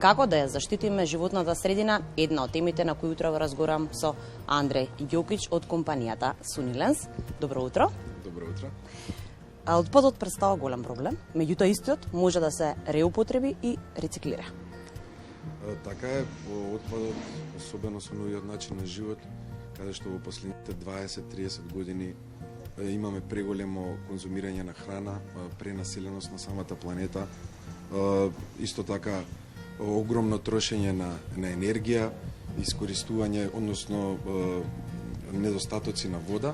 Како да ја заштитиме животната средина, една од темите на кои утро разговарам со Андреј Јокич од компанијата Sunilenz. Добро утро. Добро утро. Отпадот представува голем проблем, меѓутоа истиот може да се реупотреби и рециклира. Така е, отпадот, особено со новиот начин на живот, каде што во последните 20-30 години имаме преголемо конзумирање на храна, пренаселеност на самата планета, исто така огромно трошење на енергија, искористување, односно недостатоци на вода.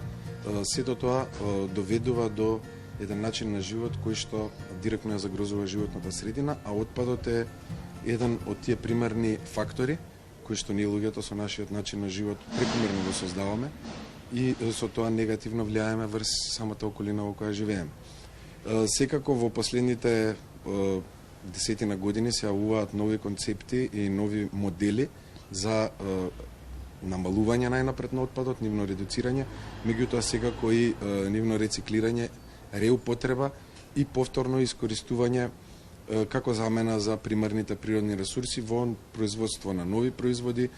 Сето тоа доведува до еден начин на живот кој што директно ја загрозува животната средина, а отпадот е еден од тие примерни фактори кои што ние луѓето со нашиот начин на живот прекомерно го создаваме и со тоа негативно влијаеме врз самата околина во која живееме. Секако во последните десетина години се јавуваат нови концепти и нови модели за намалување најнапред на отпадот, нивно редуцирање, меѓутоа секако и нивно рециклирање, реупотреба и повторно искористување како замена за примерните природни ресурси во производство на нови производи.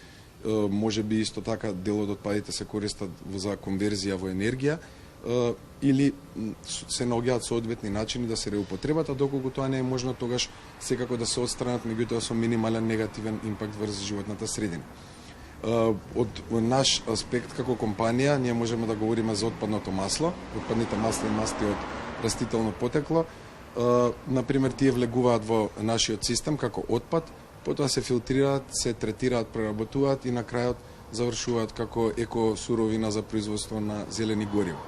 Може би исто така дел од отпадите се користат за конверзија во енергија или се наоѓаат соодветни начини да се реупотребат, а доколку тоа не е можно, тогаш секако да се отстранат, меѓутоа со минимален негативен импакт врз животната средина. Од наш аспект како компанија, ние можеме да говориме за отпадното масло, отпадните масла и масти од растително потекло. Например, тие влегуваат во нашиот систем како отпад, потоа се филтрираат, се третираат, преработуваат и на крајот завршуваат како екосуровина за производство на зелени горива.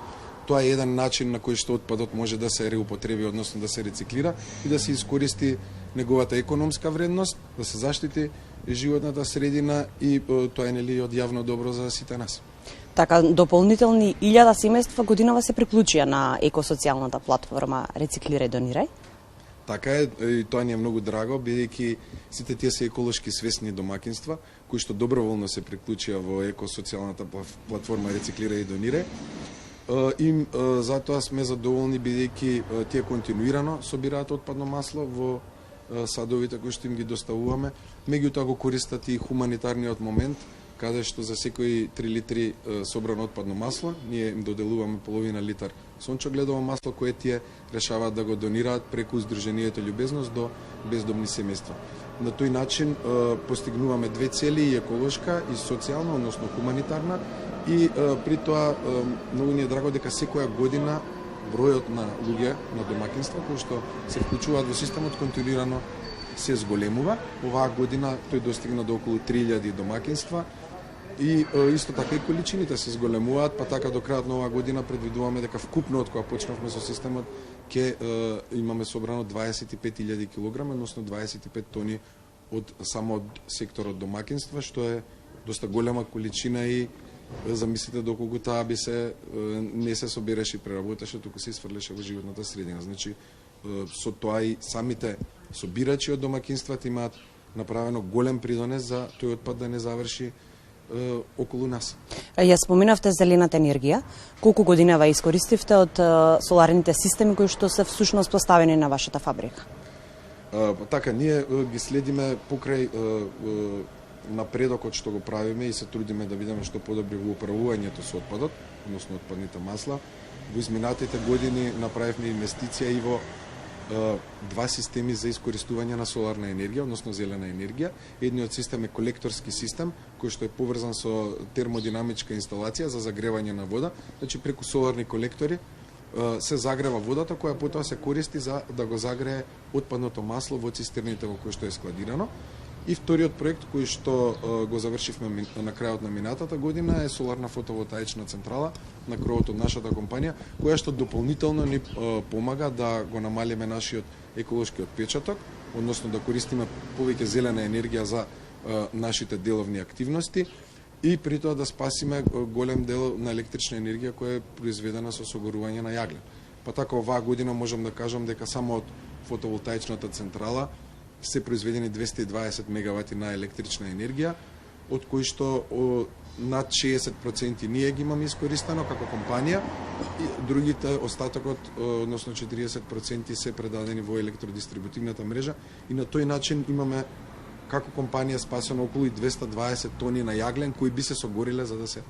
Тоа е еден начин на кој што отпадот може да се реупотреби, односно да се рециклира и да се искористи неговата економска вредност, да се заштити животната средина и тоа е нели од јавно добро за сите нас. Така, дополнителни 1000 семејства годинава се приклучија на екосоцијалната платформа Рециклирај Донирај. Така е, и тоа ни е многу драго, бидејќи сите тие се еколошки свесни домакинства, кои што доброволно се приклучија во екосоцијалната платформа Рециклирај Донирај. И затоа сме задоволни бидејќи тие континуирано собираат отпадно масло во садовите кои што им ги доставуваме, меѓутоа го користат и хуманитарниот момент, каде што за секои 3 литри собрано отпадно масло, ние им доделуваме половина литар сончогледово масло, кое тие решаваат да го донираат преку Сдруженијето Љубезност до бездомни семејства. На тој начин постигнуваме две цели, и еколошка, и социјална, односно хуманитарна, и при тоа многу ни е драго дека секоја година бројот на луѓе, на домакинства кои што се вклучуваат во системот континуирано се зголемува. Оваа година тој достигна до околу 3000 домакинства и исто така и количините се зголемуваат, па така до крајот на оваа година предвидуваме дека вкупно од кога почнавме со системот ќе имаме собрано 25.000 кг, односно 25 тони од само од секторот домакинства, што е доста голема количина и замислите доколку таа би се не се собираше и преработеше, туку се изфрлеше во животната средина. Значи со тоа и самите собирачи од домакинствата имаат направено голем придонес за тој отпад да не заврши околу нас. Ја споменавте зелената енергија. Колку годинава искористивте од соларните системи кои што се всушност поставени на вашата фабрика? Така, ние ги следиме покрај напредокот што го правиме и се трудиме да бидеме што подобри во управувањето со отпадот, односно отпадните масла. Во изминатите години направивме инвестиција и во два системи за искористување на соларна енергија, односно зелена енергија. Едниот систем е колекторски систем, кој што е поврзан со термодинамичка инсталација за загревање на вода. Значи преку соларни колектори се загрева водата која потоа се користи за да го загрее отпадното масло во цистерните во кои што е складирано. И вториот проект кој што го завршивме на крајот на минатата година е соларна фотоволтаична централа на кровот од нашата компанија, која што дополнително ни помага да го намалиме нашиот еколошки отпечаток, односно да користиме повеќе зелена енергија за нашите деловни активности и при тоа да спасиме голем дел на електрична енергија која е произведена со согорување на јаглен. Па така оваа година можам да кажам дека само од фотоволтаичната централа се произведени 220 мегавати на електрична енергија, од кои што над 60% ние ги имаме искористено како компанија, и другите, остатокот, односно 40% се предадени во електродистрибутивната мрежа и на тој начин имаме како компанија спасено околу 220 тони на јаглен кои би се согориле за да се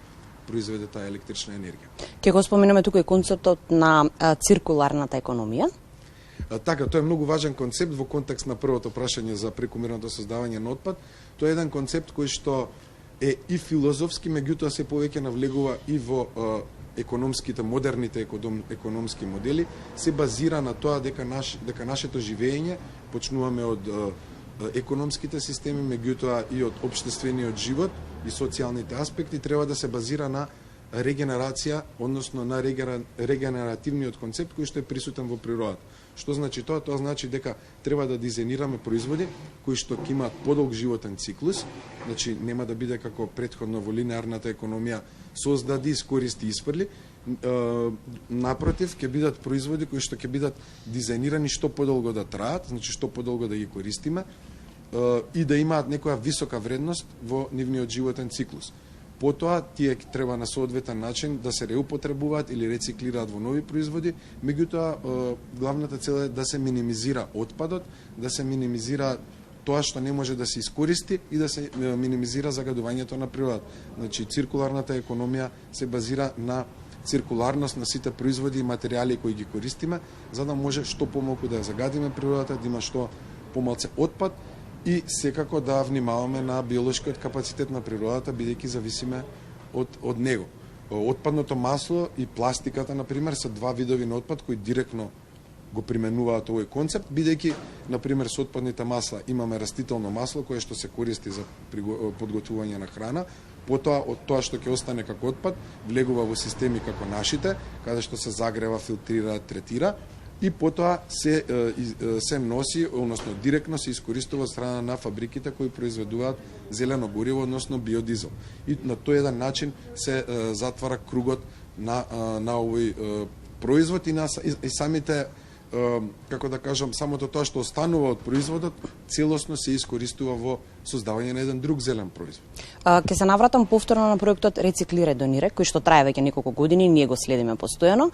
произведе таа електрична енергија. Ке го споменаме тука и концептот на циркуларната економија. Така, тоа е многу важен концепт во контекст на првото прашање за прекомерното создавање на отпад. Тоа е еден концепт кој што е и филозофски, меѓутоа се повеќе навлегува и во економските, модерните економски модели, се базира на тоа дека нашето живење, почнуваме од економските системи, меѓутоа и од општествениот живот и социјалните аспекти, треба да се базира на регенерација, односно на регенеративниот концепт кој што е присутен во природата. Што значи тоа? Тоа значи дека треба да дизајнираме производи кои што ќе имаат подолг животен циклус, значи нема да биде како претходно во линеарната економија создади, искористи, испрли. Напротив, ќе бидат производи кои што ќе бидат дизајнирани што подолго да траат, значи што подолго да ги користиме и да имаат некоја висока вредност во нивниот животен циклус. Потоа, тие треба на соодветен начин да се реупотребуваат или рециклираат во нови производи, меѓутоа главната цел е да се минимизира отпадот, да се минимизира тоа што не може да се искористи и да се минимизира загадувањето на природата. Значи, циркуларната економија се базира на циркуларност на сите производи и материјали кои ги користиме, за да може што помалку да ја загадиме природата, да има што помалце отпад, и секако да внимаваме на биолошкиот капацитет на природата, бидејќи зависиме од него. Отпадното масло и пластиката, например, се два видови на отпад кои директно го применуваат овој концепт, бидејќи, например, со отпадните масла имаме растително масло кое што се користи за подготвување на храна, потоа од тоа што ќе остане како отпад влегува во системи како нашите, каде што се загрева, филтрира, третира, и потоа се носи, односно директно се искористува од страна на фабриките кои произведуваат зелено гориво, односно биодизел. И на тој еден начин се затвара кругот на овој производ и самите, како да кажам, самото тоа што останува од производот, целосно се искористува во создавање на еден друг зелен производ. Ке се навратам повторно на проектот Рециклирај Донирај, кој што трае веќе неколку години, ние го следиме постојано,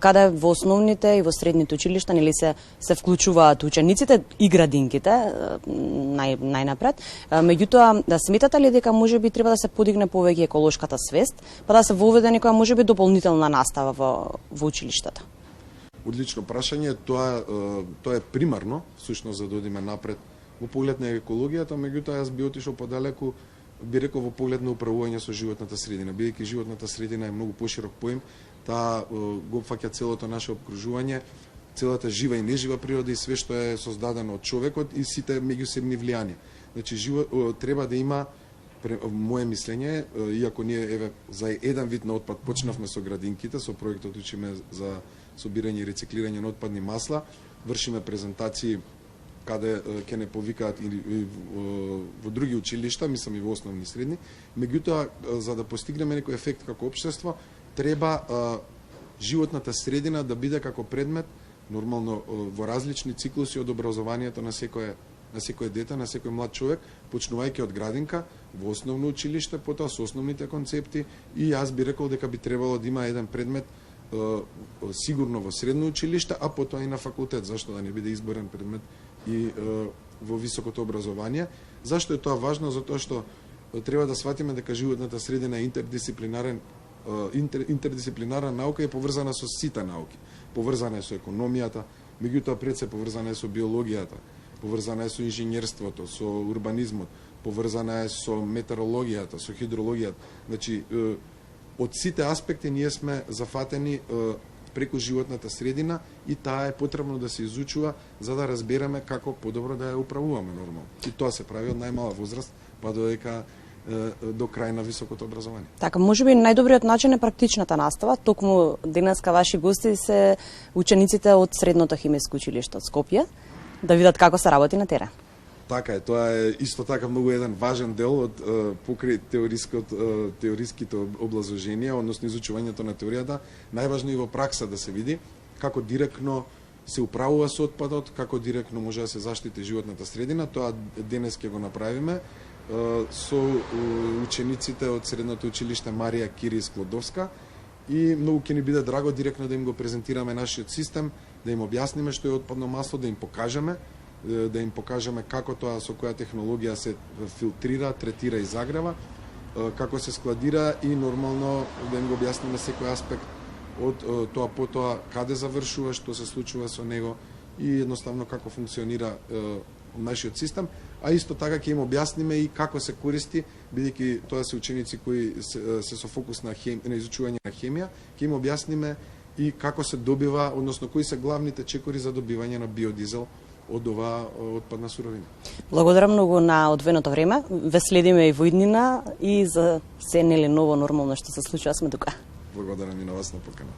каде во основните и во средните училишта нели се вклучуваат учениците и градинките најнапред. Меѓутоа, да сметате ли дека можеби треба да се подигне повеќе еколошката свест, па да се воведе некоја можеби дополнителна настава во училиштата? Одлично прашање, тоа е примарно, всушност за да одиме напред во поглед на екологијата, меѓутоа јас би отишол подалеку, би рекол во поглед на управување со животната средина, бидејќи животната средина е многу поширок поим, таа го опфаќа целото наше обкружување, целата жива и нежива природа и све што е создадено од човекот и сите меѓусебни влијанија. Значи треба да има, моje мислење, иако ние за еден вид на отпад почнавме со градинките, со проектот учиме за собирање и рециклирање на отпадни масла, вршиме презентации каде ќе не повикаат и во други училишта, мислам и во основни и средни. Меѓутоа, за да постигнеме некој ефект како општество, треба животната средина да биде како предмет, нормално во различни циклуси од образованието на секој дете, на секој млад човек, почнувајќи од градинка, во основно училиште, потоа со основните концепти, и јас би рекол дека би требало да има еден предмет сигурно во средно училиште, а потоа и на факултет, зашто да не биде изборен предмет и во високото образование. Зашто е тоа важно? Затоа што треба да сватиме дека животната средина е интердисциплинарна наука и поврзана со сите науки. Поврзана е со економијата, меѓутоа пред се поврзана е со биологијата, поврзана е со инженерството, со урбанизмот, поврзана е со метеорологијата, со хидрологијата. Значи, од сите аспекти ние сме зафатени преку животната средина и таа е потребно да се изучува за да разбереме како подобро да ја управуваме нормално. И тоа се прави од најмала возраст па до крај на високото образование. Така, можеби најдобриот начин е практичната настава. Токму денеска ваши гости се учениците од Средното химиско училиште од Скопје, да видат како се работи на терен. Така е, тоа е исто така многу еден важен дел од покрај теориските облазложенија, односно изучувањето на теоријата. Најважно и во пракса да се види како директно се управува со отпадот, како директно може да се заштити животната средина. Тоа денес ќе го направиме со учениците од Средното училиште Марија Кири Склодовска и многу ќе ни биде драго директно да им го презентираме нашиот систем, да им објасниме што е отпадно масло, да им покажеме да им покажеме како тоа со која технологија се филтрира, третира и загрева, како се складира и нормално да им го објасниме секој аспект од тоа потоа каде завршува, што се случува со него и едноставно како функционира нашиот систем, а исто така ќе им објасниме и како се користи, бидејќи тоа се ученици кои се со фокус на изучување на хемија, ќе им објасниме и како се добива, односно кои се главните чекори за добивање на биодизел од оваа отпадна суровина. Благодарам многу на одвоеното време. Ве следиме и во иднина и за се нели ново нормално што се случува сме тука. Благодарам и на вас на покана.